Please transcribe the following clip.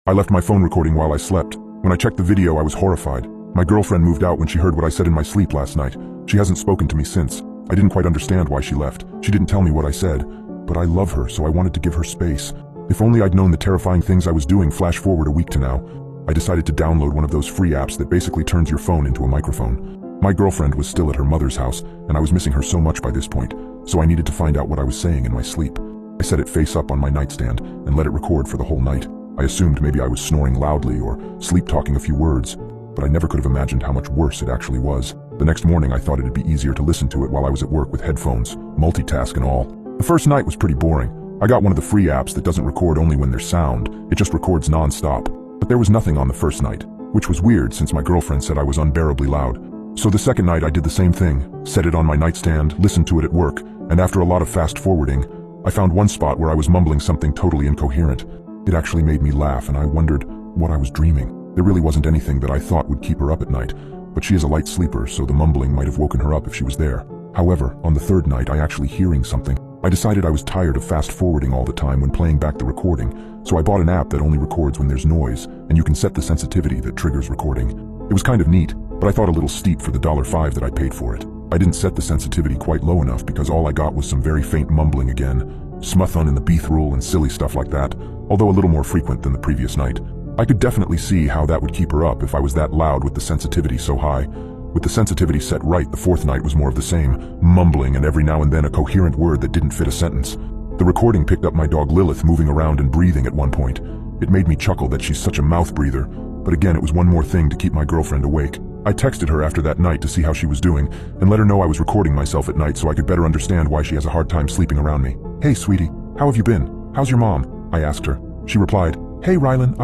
I left my phone recording while I slept. When I checked the video, I was horrified. My girlfriend moved out when she heard what I said in my sleep last night. She hasn't spoken to me since. I didn't quite understand why she left. She didn't tell me what I said. But I love her, so I wanted to give her space. If only I'd known the terrifying things I was doing. Flash forward a week to now. I decided to download one of those free apps that basically turns your phone into a microphone. My girlfriend was still at her mother's house, and I was missing her so much by this point, so I needed to find out what I was saying in my sleep. I set it face up on my nightstand and let it record for the whole night. I assumed maybe I was snoring loudly or sleep-talking a few words, but I never could have imagined how much worse it actually was. The next morning I thought it'd be easier to listen to it while I was at work with headphones, multitask and all. The first night was pretty boring. I got one of the free apps that doesn't record only when there's sound, it just records non-stop. But there was nothing on the first night, which was weird since my girlfriend said I was unbearably loud. So the second night I did the same thing, set it on my nightstand, listened to it at work, and after a lot of fast-forwarding, I found one spot where I was mumbling something totally incoherent. It actually made me laugh, and I wondered what I was dreaming. There really wasn't anything that I thought would keep her up at night, but she is a light sleeper, so the mumbling might have woken her up if she was there. However, on the third night, I actually hearing something. I decided I was tired of fast-forwarding all the time when playing back the recording, so I bought an app that only records when there's noise, and you can set the sensitivity that triggers recording. It was kind of neat, but I thought a little steep for the $5 that I paid for it. I didn't set the sensitivity quite low enough because all I got was some very faint mumbling again, smuthun in the beeth rule and silly stuff like that, although a little more frequent than the previous night. I could definitely see how that would keep her up if I was that loud with the sensitivity so high. With the sensitivity set right, the fourth night was more of the same, mumbling and every now and then a coherent word that didn't fit a sentence. The recording picked up my dog Lilith moving around and breathing at one point. It made me chuckle that she's such a mouth breather, but again it was one more thing to keep my girlfriend awake. I texted her after that night to see how she was doing and let her know I was recording myself at night so I could better understand why she has a hard time sleeping around me. "Hey sweetie, how have you been? How's your mom?" I asked her. She replied, "Hey Rylan,